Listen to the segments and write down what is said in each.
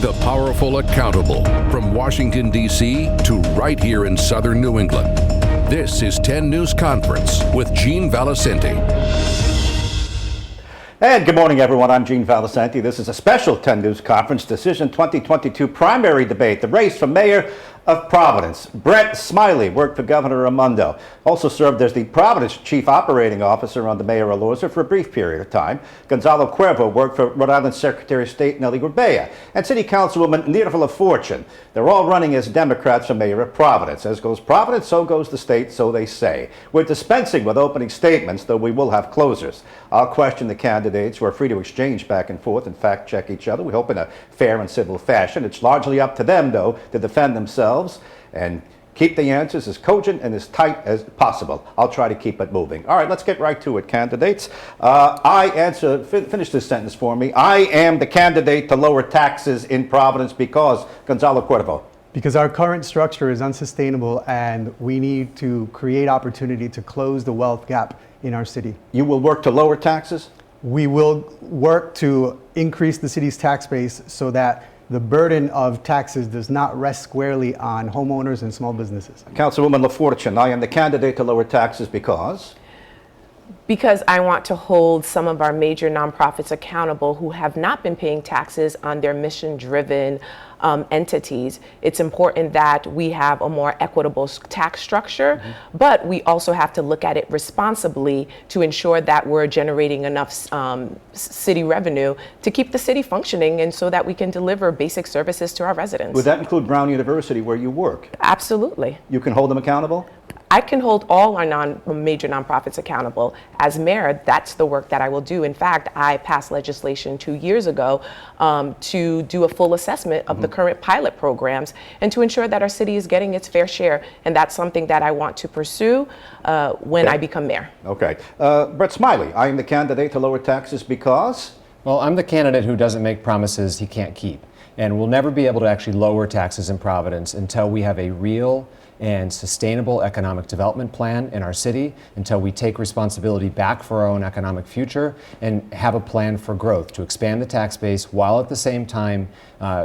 the powerful accountable from Washington, D.C. to right here in southern New England. This is 10 News Conference with Gene Valicenti. And good morning, everyone. I'm Gene Valicenti. This is a special 10 News Conference Decision 2022 primary debate, the race for mayor of Providence. Brett Smiley worked for Governor Raimondo, also served as the Providence Chief Operating Officer under Mayor Elorza for a brief period of time. Gonzalo Cuervo worked for Rhode Island Secretary of State Nellie Gorbea and City Councilwoman Nirva LaFortune. They're all running as Democrats for mayor of Providence. As goes Providence, so goes the state, so they say. We're dispensing with opening statements, though we will have closers. I'll question the candidates, who are free to exchange back and forth and fact check each other. We hope in a fair and civil fashion. It's largely up to them, though, to defend themselves and keep the answers as cogent and as tight as possible. I'll try to keep it moving. All right, let's get right to it, candidates. Finish this sentence for me. I am the candidate to lower taxes in Providence because Gonzalo Cuervo. Because our current structure is unsustainable and we need to create opportunity to close the wealth gap in our city. You will work to lower taxes? We will work to increase the city's tax base so that the burden of taxes does not rest squarely on homeowners and small businesses. Councilwoman LaFortune, I am the candidate to lower taxes because? Because I want to hold some of our major nonprofits accountable who have not been paying taxes on their mission-driven entities. It's important that we have a more equitable tax structure, but we also have to look at it responsibly to ensure that we're generating enough city revenue to keep the city functioning and so that we can deliver basic services to our residents. Would that include Brown University, where you work? Absolutely. You can hold them accountable? I can hold all our major nonprofits accountable. As mayor, that's the work that I will do. In fact, I passed legislation 2 years ago to do a full assessment of the current pilot programs and to ensure that our city is getting its fair share. And that's something that I want to pursue when I become mayor. Okay. Brett Smiley, I am the candidate to lower taxes because? Well, I'm the candidate who doesn't make promises he can't keep. And we'll never be able to actually lower taxes in Providence until we have a real and sustainable economic development plan in our city, until we take responsibility back for our own economic future and have a plan for growth to expand the tax base while at the same time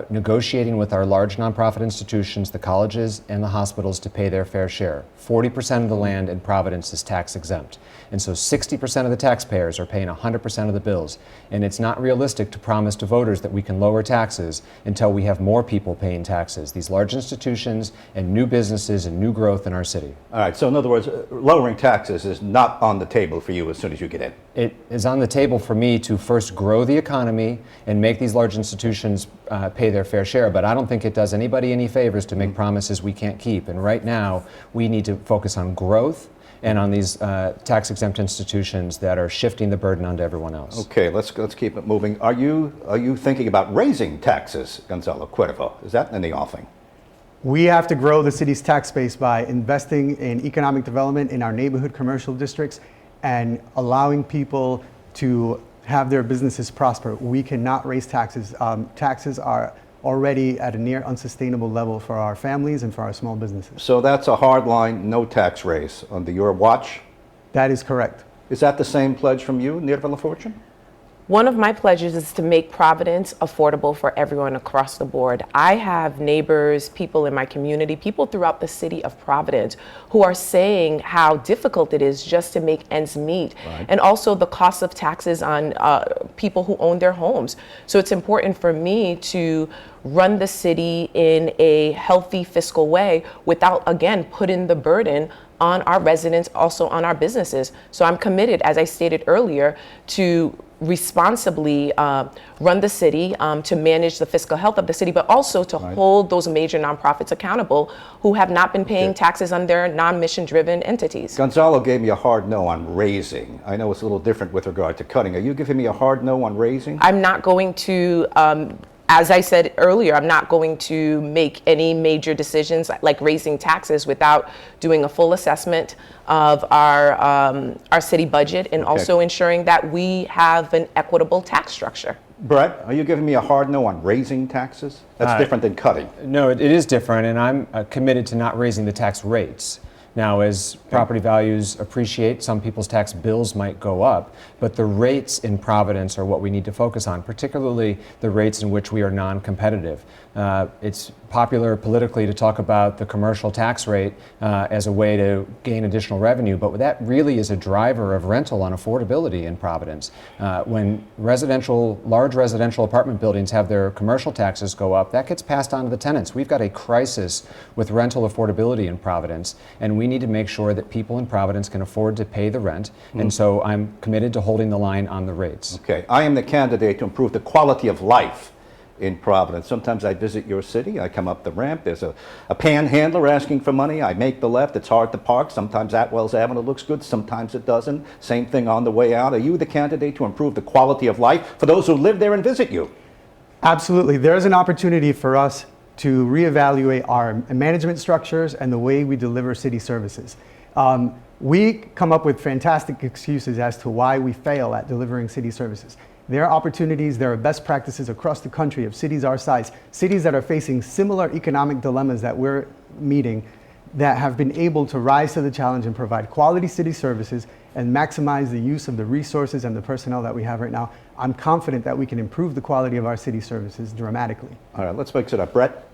negotiating with our large nonprofit institutions, the colleges and the hospitals, to pay their fair share. 40% of the land in Providence is tax exempt. And so 60% of the taxpayers are paying 100% of the bills. And it's not realistic to promise to voters that we can lower taxes until we have more people paying taxes, these large institutions and new businesses and new growth in our city. All right, so in other words, lowering taxes is not on the table for you as soon as you get in. It is on the table for me to first grow the economy and make these large institutions pay their fair share, but I don't think it does anybody any favors to make promises we can't keep. And right now, we need to focus on growth and on these tax-exempt institutions that are shifting the burden onto everyone else. Okay, let's keep it moving. Are you thinking about raising taxes, Gonzalo Cuervo? Is that in the offing? We have to grow the city's tax base by investing in economic development in our neighborhood commercial districts and allowing people to have their businesses prosper. We cannot raise taxes. Taxes are already at a near unsustainable level for our families and for our small businesses. So that's a hard line, no tax raise under your watch? That is correct. Is that the same pledge from you, Nirva LaFortune? One of my pledges is to make Providence affordable for everyone across the board. I have neighbors, people in my community, people throughout the city of Providence who are saying how difficult it is just to make ends meet, and also the cost of taxes on people who own their homes. So it's important for me to run the city in a healthy fiscal way without, again, putting the burden on our residents, also on our businesses. So I'm committed, as I stated earlier, to responsibly run the city, to manage the fiscal health of the city, but also to hold those major nonprofits accountable who have not been paying taxes on their non-mission driven entities. Gonzalo gave me a hard no on raising. I know it's a little different with regard to cutting. Are you giving me a hard no on raising? I'm not going to as I said earlier, I'm not going to make any major decisions like raising taxes without doing a full assessment of our city budget and also ensuring that we have an equitable tax structure. Brett, are you giving me a hard no on raising taxes? That's different than cutting. No, it is different, and I'm committed to not raising the tax rates. Now, as property values appreciate, some people's tax bills might go up, but the rates in Providence are what we need to focus on, particularly the rates in which we are non-competitive. It's popular politically to talk about the commercial tax rate as a way to gain additional revenue, but that really is a driver of rental unaffordability in Providence. When large residential apartment buildings have their commercial taxes go up, that gets passed on to the tenants. We've got a crisis with rental affordability in Providence, and we need to make sure that people in Providence can afford to pay the rent, and so I'm committed to holding the line on the rates. Okay, I am the candidate to improve the quality of life in Providence. Sometimes I visit your city, I come up the ramp, there's a panhandler asking for money, I make the left, it's hard to park, sometimes Atwells Avenue looks good, sometimes it doesn't. Same thing on the way out. Are you the candidate to improve the quality of life for those who live there and visit you? Absolutely. There's an opportunity for us to reevaluate our management structures and the way we deliver city services. We come up with fantastic excuses as to why we fail at delivering city services. There are opportunities, there are best practices across the country of cities our size, cities that are facing similar economic dilemmas that we're meeting, that have been able to rise to the challenge and provide quality city services and maximize the use of the resources and the personnel that we have right now. I'm confident that we can improve the quality of our city services dramatically. All right, let's mix it up. Brett?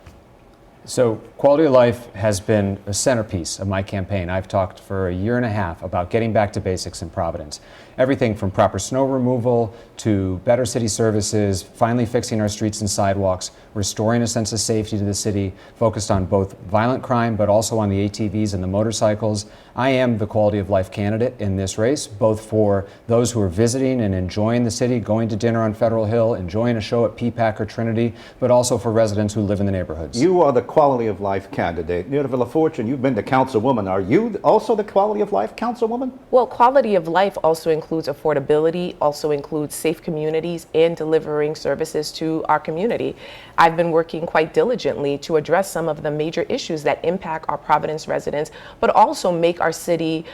So quality of life has been a centerpiece of my campaign. I've talked for a year and a half about getting back to basics in Providence. Everything from proper snow removal to better city services, finally fixing our streets and sidewalks, restoring a sense of safety to the city, focused on both violent crime but also on the ATVs and the motorcycles. I am the quality of life candidate in this race, both for those who are visiting and enjoying the city, going to dinner on Federal Hill, enjoying a show at P-PAC or Trinity, but also for residents who live in the neighborhoods. You are the quality of life candidate. Nirva LaFortune, you've been the councilwoman. Are you also the quality of life councilwoman? Well, quality of life also includes affordability, also includes safe communities and delivering services to our community. I've been working quite diligently to address some of the major issues that impact our Providence residents, but also make our city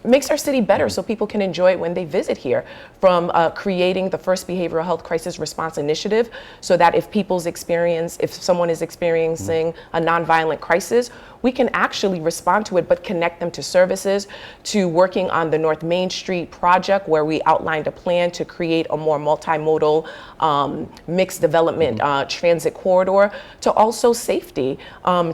makes our city better so people can enjoy it when they visit here. From creating the first behavioral health crisis response initiative, so that if someone is experiencing a nonviolent crisis, we can actually respond to it, but connect them to services, to working on the North Main Street project, where we outlined a plan to create a more multimodal mixed development transit corridor, to also safety,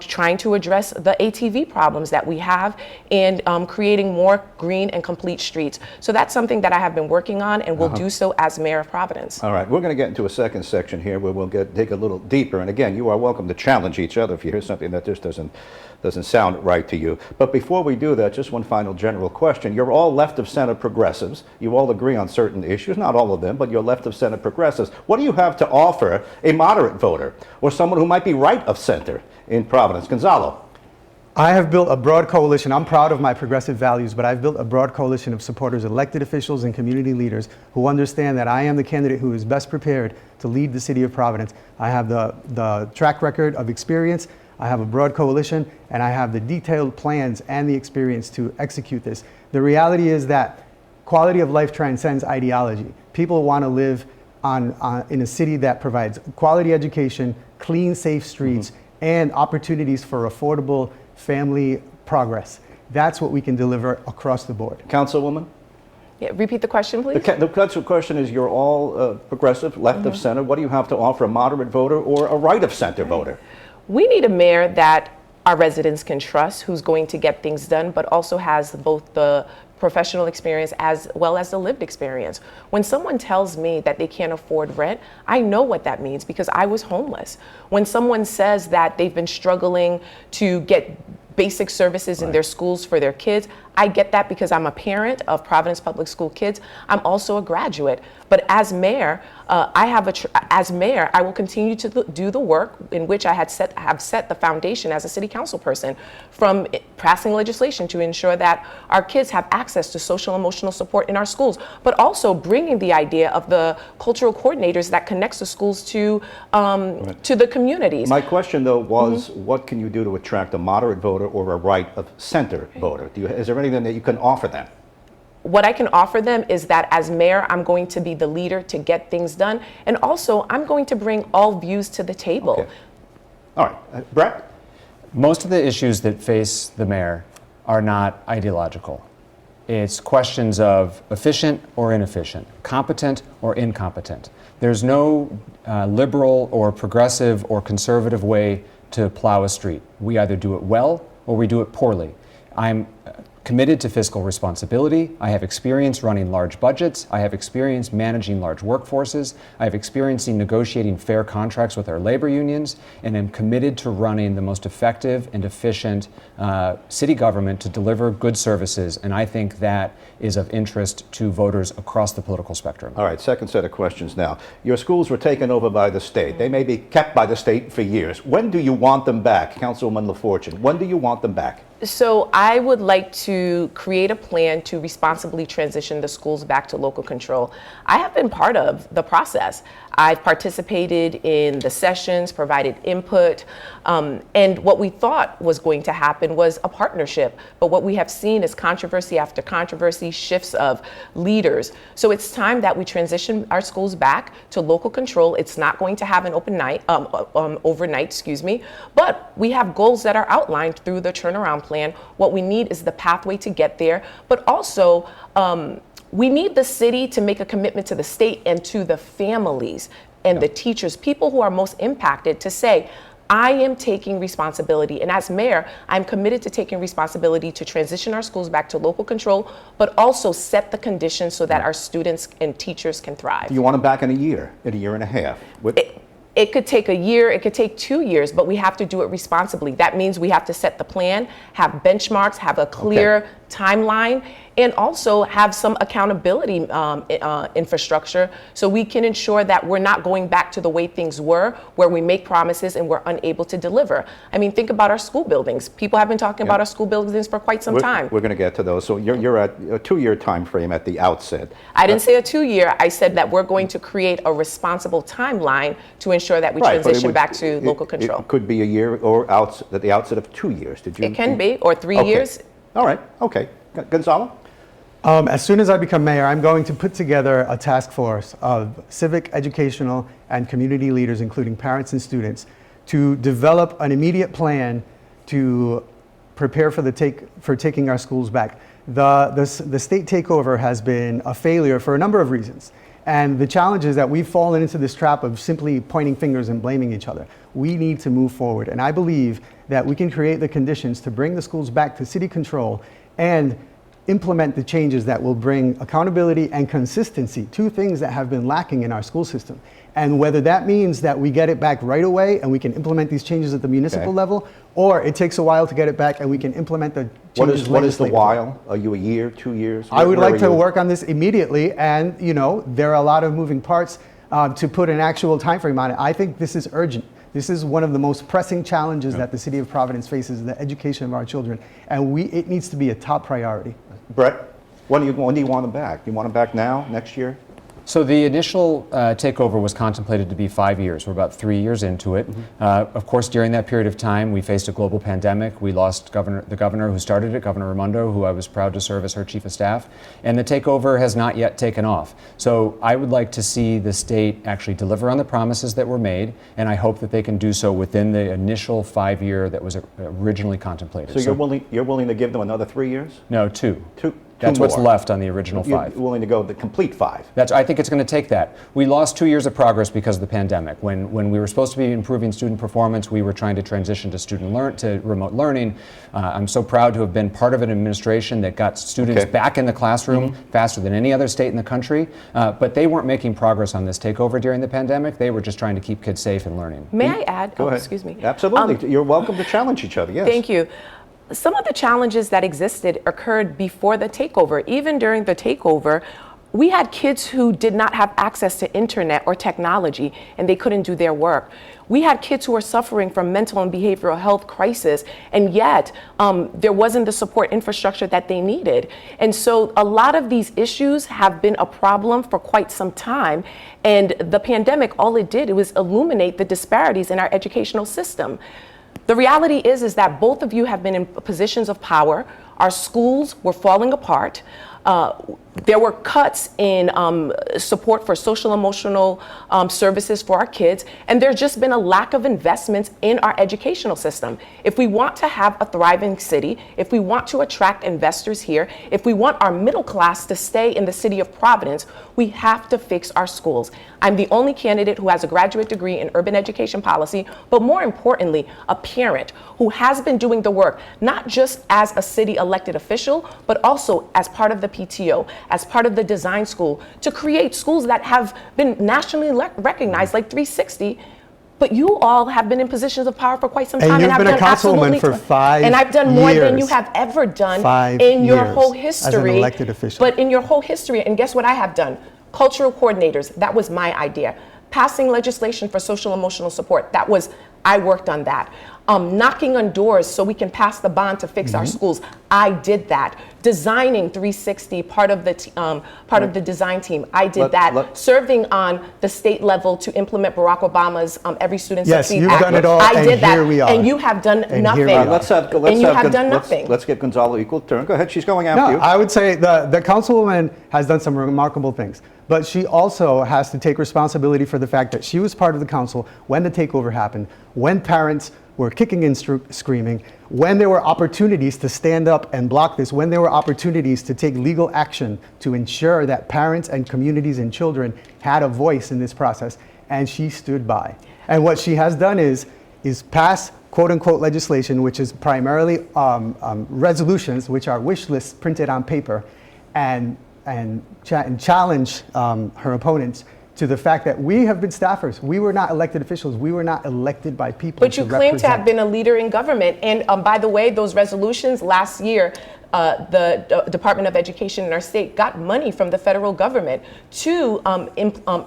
trying to address the ATV problems that we have, and creating more green and complete streets. So that's something that I have been working on and will do so as mayor of Providence. All right, we're going to get into a second section here where we'll dig a little deeper. And again, you are welcome to challenge each other if you hear something that just doesn't sound right to you. But before we do that, just one final general question. You're all left of center progressives. You all agree on certain issues, not all of them, but you're left of center progressives. What do you have to offer a moderate voter or someone who might be right of center in Providence? Gonzalo. I have built a broad coalition. I'm proud of my progressive values, but I've built a broad coalition of supporters, elected officials, and community leaders who understand that I am the candidate who is best prepared to lead the city of Providence. I have the track record of experience, I have a broad coalition, and I have the detailed plans and the experience to execute this. The reality is that quality of life transcends ideology. People want to live in a city that provides quality education, clean, safe streets, and opportunities for affordable family progress. That's what we can deliver across the board. Councilwoman? Yeah, repeat the question, please. The question is, you're all progressive, left of center. What do you have to offer a moderate voter or a right of center voter? We need a mayor that our residents can trust, who's going to get things done, but also has both the professional experience as well as the lived experience. When someone tells me that they can't afford rent, I know what that means because I was homeless. When someone says that they've been struggling to get basic services in their schools for their kids, I get that because I'm a parent of Providence Public School kids. I'm also a graduate. But as mayor, I will continue to do the work in which I have set the foundation as a city council person, from passing legislation to ensure that our kids have access to social and emotional support in our schools, but also bringing the idea of the cultural coordinators that connects the schools to the communities. My question, though, was what can you do to attract a moderate voter or a right of center voter? Is there anything that you can offer them? What I can offer them is that as mayor, I'm going to be the leader to get things done. And also, I'm going to bring all views to the table. Okay. All right. Brett? Most of the issues that face the mayor are not ideological. It's questions of efficient or inefficient, competent or incompetent. There's no liberal or progressive or conservative way to plow a street. We either do it well or we do it poorly. I'm committed to fiscal responsibility. I have experience running large budgets. I have experience managing large workforces. I have experience in negotiating fair contracts with our labor unions, and I'm committed to running the most effective and efficient city government to deliver good services, and I think that is of interest to voters across the political spectrum. All right, second set of questions now. Your schools were taken over by the state. They may be kept by the state for years. When do you want them back? Councilwoman LaFortune, when do you want them back? So I would like to create a plan to responsibly transition the schools back to local control. I have been part of the process. I've participated in the sessions, provided input, and what we thought was going to happen was a partnership. But what we have seen is controversy after controversy, shifts of leaders. So it's time that we transition our schools back to local control. It's not going to have an overnight, but we have goals that are outlined through the turnaround plan. What we need is the pathway to get there, but also we need the city to make a commitment to the state and to the families and the teachers, people who are most impacted, to say, I am taking responsibility. And as mayor, I'm committed to taking responsibility to transition our schools back to local control, but also set the conditions so that our students and teachers can thrive. Do you want them back in a year and a half? It could take a year, it could take 2 years, but we have to do it responsibly. That means we have to set the plan, have benchmarks, have a clear timeline, and also have some accountability infrastructure so we can ensure that we're not going back to the way things were, where we make promises and we're unable to deliver. I mean, think about our school buildings. People have been talking about our school buildings for quite some time. We're going to get to those. So you're at a 2-year time frame at the outset. I didn't say a 2-year. I said that we're going to create a responsible timeline to ensure that we transition back to local control. It could be a year or at the outset of 2 years. It can be, or 3 years. All right. Okay. Gonzalo? As soon as I become mayor, I'm going to put together a task force of civic, educational, and community leaders, including parents and students, to develop an immediate plan to prepare for taking our schools back. The state takeover has been a failure for a number of reasons. And the challenge is that we've fallen into this trap of simply pointing fingers and blaming each other. We need to move forward. And I believe that we can create the conditions to bring the schools back to city control and implement the changes that will bring accountability and consistency, two things that have been lacking in our school system. And whether that means that we get it back right away and we can implement these changes at the municipal level, or it takes a while to get it back and we can implement the changes. What is the while? Are you a year, 2 years? I would like to work on this immediately, and there are a lot of moving parts to put an actual time frame on it. I think this is urgent. This is one of the most pressing challenges that the city of Providence faces, the education of our children, and it needs to be a top priority. Brett, when do you want them back? Do you want them back now, next year? So the initial takeover was contemplated to be 5 years. We're about 3 years into it. Of course, during that period of time, we faced a global pandemic. We lost the governor who started it, Governor Raimondo, who I was proud to serve as her chief of staff. And the takeover has not yet taken off. So I would like to see the state actually deliver on the promises that were made, and I hope that they can do so within the initial 5 year that was originally contemplated. So you're willing to give them another 3 years? No, two. Two. That's what's left on the original 5. You're willing to go the complete 5? I think it's going to take that. We lost 2 years of progress because of the pandemic. When we were supposed to be improving student performance, we were trying to transition to remote learning. I'm so proud to have been part of an administration that got students back in the classroom faster than any other state in the country. But they weren't making progress on this takeover during the pandemic. They were just trying to keep kids safe and learning. May I add? Go ahead. Excuse me. Absolutely. You're welcome to challenge each other. Yes. Thank you. Some of the challenges that existed occurred before the takeover. Even during the takeover, we had kids who did not have access to internet or technology, and they couldn't do their work. We had kids who were suffering from mental and behavioral health crisis, and yet there wasn't the support infrastructure that they needed. And so a lot of these issues have been a problem for quite some time. And the pandemic, all it did, it was illuminate the disparities in our educational system. The reality is that both of you have been in positions of power. Our schools were falling apart. there were cuts in support for social emotional services for our kids, and there's just been a lack of investments in our educational system. If we want to have a thriving city, if we want to attract investors here, if we want our middle class to stay in the city of Providence, we have to fix our schools. I'm the only candidate who has a graduate degree in urban education policy, but more importantly, a parent who has been doing the work, not just as a city elected official, but also as part of the PTO, as part of the design school, to create schools that have been nationally recognized, like 360. But you all have been in positions of power for quite some time. And you've been a councilwoman for 5 years. And I've done more than you have ever done in your whole history. As an elected official. But in your whole history, and guess what I have done? Cultural coordinators, that was my idea. Passing legislation for social emotional support, I worked on that. Knocking on doors so we can pass the bond to fix our schools, I did that. Designing 360, part of the design team, I did that. Serving on the state level to implement Barack Obama's Every Student Succeeds Act. Yes, you've done it all, I did that, here we are. and you have done nothing. Let's get Gonzalo equal turn. Go ahead, she's going after you. I would say the councilwoman has done some remarkable things, but she also has to take responsibility for the fact that she was part of the council when the takeover happened, when parents were kicking and screaming, when there were opportunities to stand up and block this, when there were opportunities to take legal action to ensure that parents and communities and children had a voice in this process, and she stood by. And what she has done is pass quote-unquote legislation, which is primarily resolutions, which are wish lists printed on paper, and challenge her opponents to the fact that we have been staffers. We were not elected officials. We were not elected by people. But you claim to have been a leader in government. And by the way, those resolutions last year, the Department of Education in our state got money from the federal government to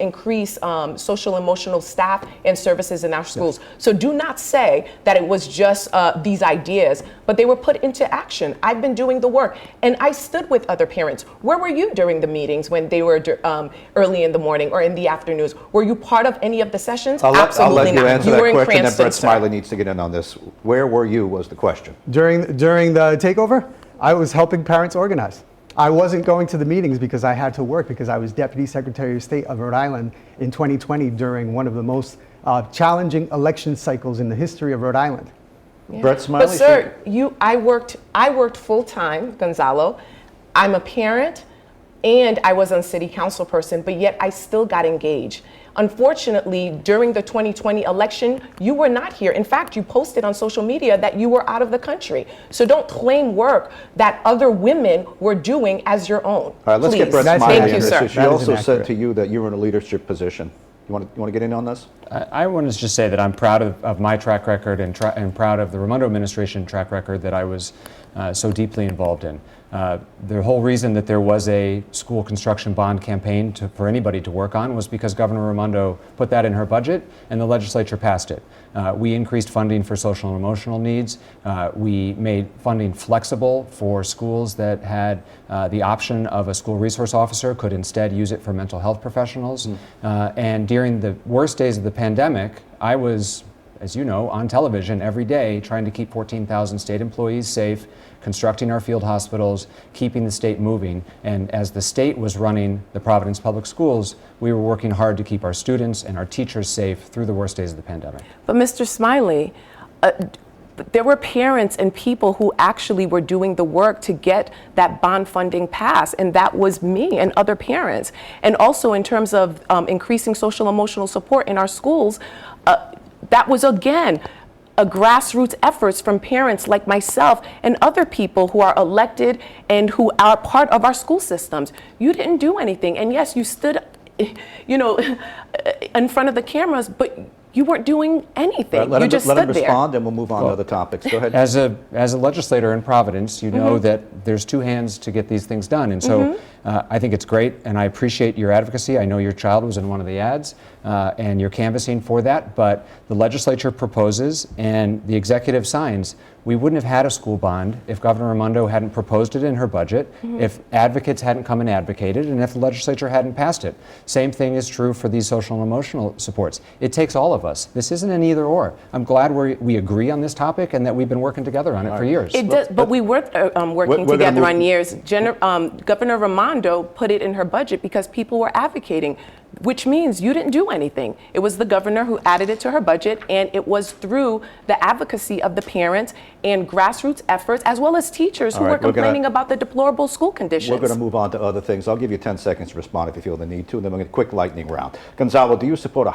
increase social emotional staff and services in our schools. Yes. So do not say that it was just these ideas, but they were put into action. I've been doing the work, and I stood with other parents. Where were you during the meetings when they were early in the morning or in the afternoons? Were you part of any of the sessions? Absolutely I'll let you not. answer You that were in question, Cranston, and Brett sir. Smiley needs to get in on this. Where were you was the question. During the takeover, I was helping parents organize. I wasn't going to the meetings because I had to work, because I was Deputy Secretary of State of Rhode Island in 2020 during one of the most challenging election cycles in the history of Rhode Island. Yeah. Brett Smiley. But sir, I worked full time, Gonzalo. I'm a parent, and I was a city council person, but yet I still got engaged. Unfortunately, during the 2020 election, you were not here. In fact, you posted on social media that you were out of the country. So don't claim work that other women were doing as your own. All right, let's Please. get Brett Smiley Thank in you, this. sir. She also said to you that you were in a leadership position. You want to get in on this? I want to just say that I'm proud of my track record and proud of the Raimondo administration track record that I was so deeply involved in. The whole reason that there was a school construction bond campaign for anybody to work on was because Governor Raimondo put that in her budget and the legislature passed it. We increased funding for social and emotional needs. We made funding flexible for schools that had the option of a school resource officer could instead use it for mental health professionals. And during the worst days of the pandemic, I was, as you know, on television every day trying to keep 14,000 state employees safe, constructing our field hospitals, keeping the state moving. And as the state was running the Providence Public Schools, we were working hard to keep our students and our teachers safe through the worst days of the pandemic. But Mr. Smiley, there were parents and people who actually were doing the work to get that bond funding passed, and that was me and other parents. And also in terms of increasing social emotional support in our schools, that was again a grassroots efforts from parents like myself and other people who are elected and who are part of our school systems. You didn't do anything, and yes, you stood, in front of the cameras, but you weren't doing anything. Let you him, just let stood him there. respond, and we'll move on to other topics. Go ahead. As a legislator in Providence, you know that there's two hands to get these things done. And so I think it's great, and I appreciate your advocacy. I know your child was in one of the ads. and you're canvassing for that, but the legislature proposes and the executive signs. We wouldn't have had a school bond if Governor Raimondo hadn't proposed it in her budget, if advocates hadn't come and advocated, and if the legislature hadn't passed it. Same thing is true for these social and emotional supports. It takes all of us. This isn't an either or. I'm glad we agree on this topic and that we've been working together on it for years. It does, but we were working together on years. Governor Raimondo put it in her budget because people were advocating, which means you didn't do anything. It was the governor who added it to her budget, and it was through the advocacy of the parents and grassroots efforts, as well as teachers who were complaining about the deplorable school conditions. We're going to move on to other things. I'll give you 10 seconds to respond if you feel the need to, and then we're going to quick lightning round. Gonzalo, do you support the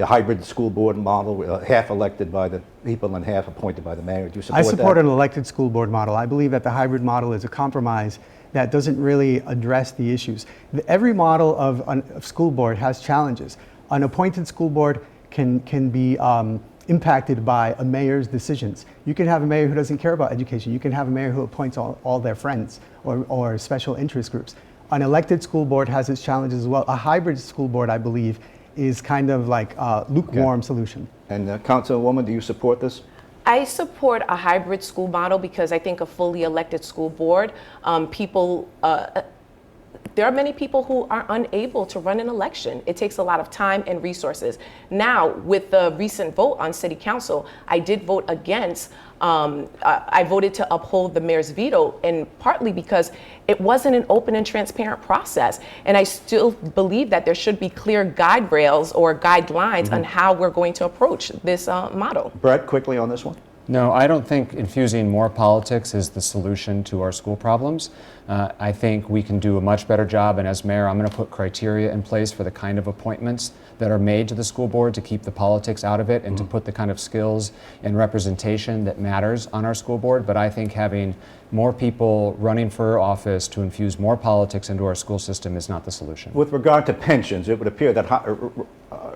hybrid school board model, half elected by the people and half appointed by the mayor? Do you support that? I support an elected school board model. I believe that the hybrid model is a compromise that doesn't really address the issues. Every model of a school board has challenges. An appointed school board can be impacted by a mayor's decisions. You can have a mayor who doesn't care about education. You can have a mayor who appoints all their friends or special interest groups. An elected school board has its challenges as well. A hybrid school board, I believe, is kind of like a lukewarm solution. And Councilwoman, do you support this? I support a hybrid school model because I think a fully elected school board, there are many people who are unable to run an election. It takes a lot of time and resources. Now, with the recent vote on city council, I did vote against, I voted to uphold the mayor's veto, and partly because it wasn't an open and transparent process. And I still believe that there should be clear guide rails or guidelines on how we're going to approach this model. Brett, quickly on this one. No, I don't think infusing more politics is the solution to our school problems. I think we can do a much better job, and as mayor, I'm going to put criteria in place for the kind of appointments that are made to the school board to keep the politics out of it and to put the kind of skills and representation that matters on our school board. But I think having more people running for office to infuse more politics into our school system is not the solution. With regard to pensions, it would appear that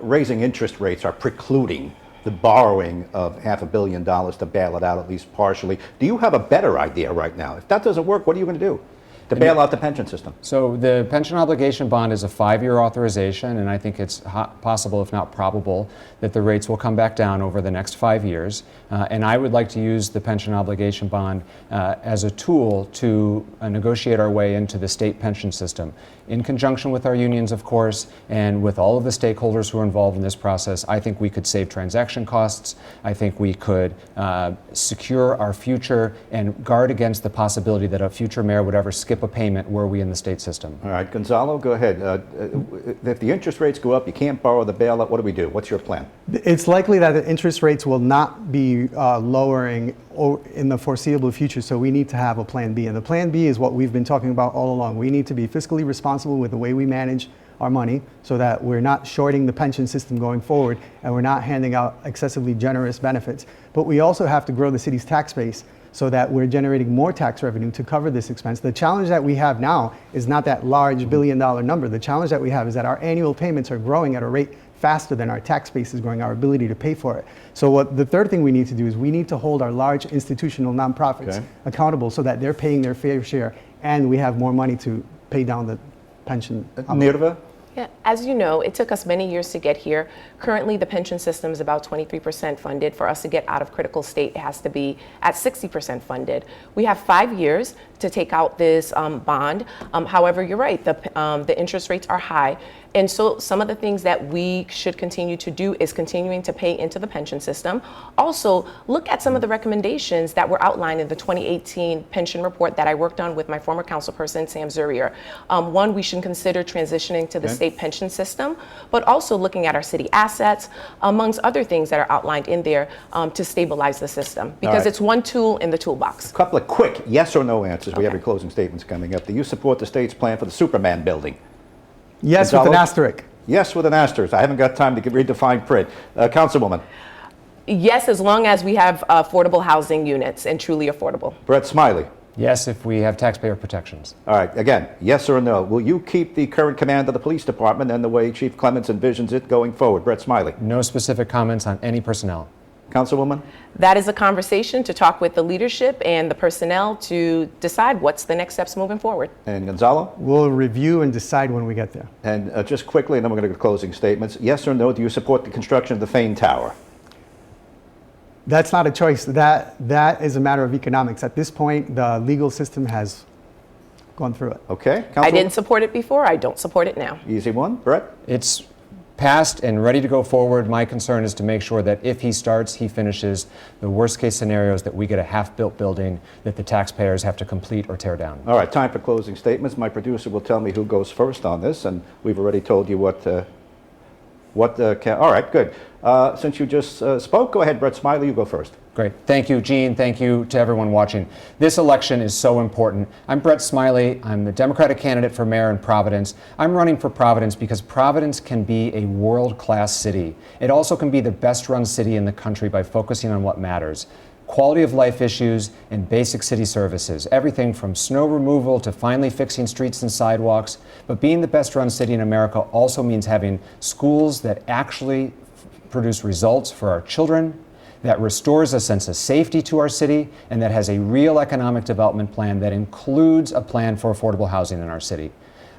raising interest rates are precluding the borrowing of $500 million to bail it out, at least partially. Do you have a better idea right now? If that doesn't work, what are you going to do to bail out the pension system? So the pension obligation bond is a 5-year authorization, and I think it's possible, if not probable, that the rates will come back down over the next 5 years. And I would like to use the pension obligation bond as a tool to negotiate our way into the state pension system. In conjunction with our unions, of course, and with all of the stakeholders who are involved in this process, I think we could save transaction costs. I think we could secure our future and guard against the possibility that a future mayor would ever skip a payment were we in the state system. All right, Gonzalo, go ahead. If the interest rates go up, you can't borrow the bailout, what do we do? What's your plan? It's likely that the interest rates will not be lowering in the foreseeable future, so we need to have a plan B. And the plan B is what we've been talking about all along. We need to be fiscally responsible with the way we manage our money so that we're not shorting the pension system going forward and we're not handing out excessively generous benefits. But we also have to grow the city's tax base so that we're generating more tax revenue to cover this expense. The challenge that we have now is not that large billion-dollar number. The challenge that we have is that our annual payments are growing at a rate faster than our tax base is growing, our ability to pay for it. So the third thing we need to do is we need to hold our large institutional nonprofits accountable so that they're paying their fair share and we have more money to pay down the pension. Nirva? Yeah, as you know, it took us many years to get here. Currently, the pension system is about 23% funded. For us to get out of critical state, it has to be at 60% funded. We have 5 years to take out this bond. However, you're right, the interest rates are high. And so some of the things that we should continue to do is continuing to pay into the pension system. Also, look at some of the recommendations that were outlined in the 2018 pension report that I worked on with my former councilperson, Sam Zurier. One, we should consider transitioning to the state pension system, but also looking at our city assets, amongst other things that are outlined in there to stabilize the system, because it's one tool in the toolbox. A couple of quick yes or no answers. We have your closing statements coming up. Do you support the state's plan for the Superman building? Yes, Gonzalo? with an asterisk. Yes, with an asterisk. I haven't got time to read the fine print. Councilwoman? Yes, as long as we have affordable housing units and truly affordable. Brett Smiley? Yes, if we have taxpayer protections. All right, again, yes or no. Will you keep the current command of the police department and the way Chief Clements envisions it going forward? Brett Smiley? No specific comments on any personnel. Councilwoman? That is a conversation to talk with the leadership and the personnel to decide what's the next steps moving forward. And Gonzalo? We'll review and decide when we get there. And just quickly, and then we're going to go to closing statements. Yes or no, do you support the construction of the Fane Tower? That's not a choice. That is a matter of economics. At this point, the legal system has gone through it. Okay. I didn't support it before. I don't support it now. Easy one. Brett? It's passed and ready to go forward. My concern is to make sure that if he starts, he finishes. The worst case scenario is that we get a half-built building that the taxpayers have to complete or tear down. All right, time for closing statements. My producer will tell me who goes first on this, and we've already told you all right, good. Since you just spoke, go ahead, Brett Smiley, you go first. Great. Thank you, Gene. Thank you to everyone watching. This election is so important. I'm Brett Smiley. I'm the Democratic candidate for mayor in Providence. I'm running for Providence because Providence can be a world-class city. It also can be the best-run city in the country by focusing on what matters. Quality of life issues and basic city services, everything from snow removal to finally fixing streets and sidewalks. But being the best-run city in America also means having schools that actually produce results for our children, that restores a sense of safety to our city, and that has a real economic development plan that includes a plan for affordable housing in our city.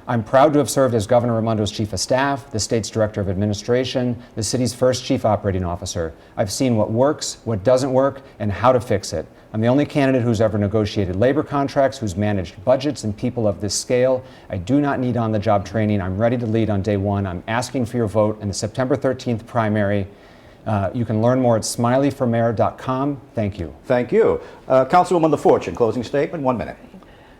I'm proud to have served as Governor Raimondo's Chief of Staff, the state's Director of Administration, the city's first Chief Operating Officer. I've seen what works, what doesn't work, and how to fix it. I'm the only candidate who's ever negotiated labor contracts, who's managed budgets and people of this scale. I do not need on-the-job training. I'm ready to lead on day one. I'm asking for your vote in the September 13th primary. You can learn more at smileyformayor.com. Thank you. Thank you. Councilwoman LaFortune, closing statement, 1 minute.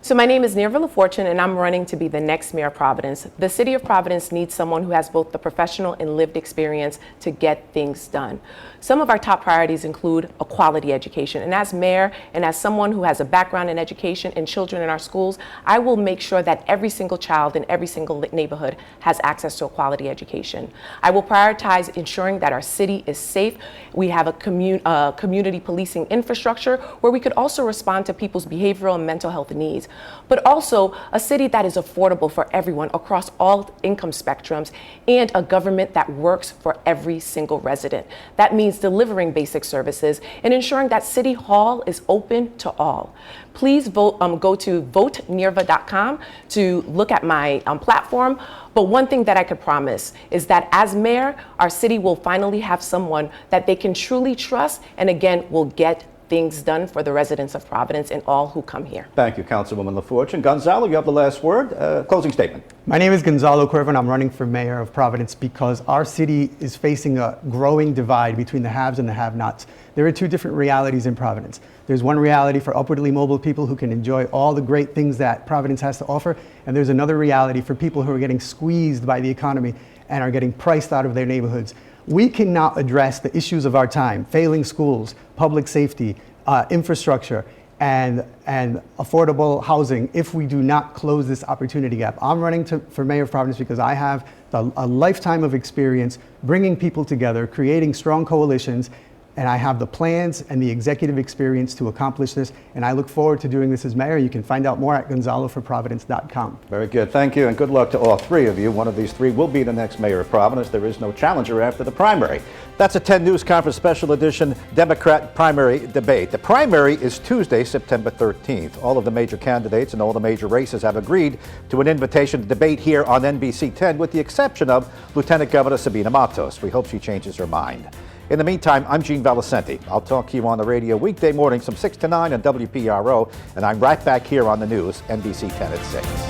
So my name is Nirva LaFortune, and I'm running to be the next mayor of Providence. The city of Providence needs someone who has both the professional and lived experience to get things done. Some of our top priorities include a quality education. And as mayor and as someone who has a background in education and children in our schools, I will make sure that every single child in every single neighborhood has access to a quality education. I will prioritize ensuring that our city is safe. We have a community policing infrastructure where we could also respond to people's behavioral and mental health needs, but also a city that is affordable for everyone across all income spectrums, and a government that works for every single resident. That means delivering basic services and ensuring that City Hall is open to all. Please vote. Go to votenirva.com to look at my platform. But one thing that I could promise is that as mayor, our city will finally have someone that they can truly trust, and again, will get things done for the residents of Providence and all who come here. Thank you, Councilwoman LaFortune. Gonzalo, you have the last word. Closing statement. My name is Gonzalo Cuervo, and I'm running for mayor of Providence because our city is facing a growing divide between the haves and the have-nots. There are two different realities in Providence. There's one reality for upwardly mobile people who can enjoy all the great things that Providence has to offer, and there's another reality for people who are getting squeezed by the economy and are getting priced out of their neighborhoods. We cannot address the issues of our time, failing schools, public safety, infrastructure, and affordable housing if we do not close this opportunity gap. I'm running for mayor of Providence because I have a lifetime of experience bringing people together, creating strong coalitions, and I have the plans and the executive experience to accomplish this, and I look forward to doing this as mayor. You can find out more at gonzaloforprovidence.com. Very good. Thank you, and good luck to all three of you. One of these three will be the next mayor of Providence. There is no challenger after the primary. That's a 10 News Conference special edition Democrat primary debate. The primary is Tuesday, September 13th. All of the major candidates and all the major races have agreed to an invitation to debate here on NBC 10, with the exception of Lieutenant Governor Sabina Matos. We hope she changes her mind. In the meantime, I'm Gene Valicenti. I'll talk to you on the radio weekday mornings from 6 to 9 on WPRO, and I'm right back here on the news, NBC 10 at 6.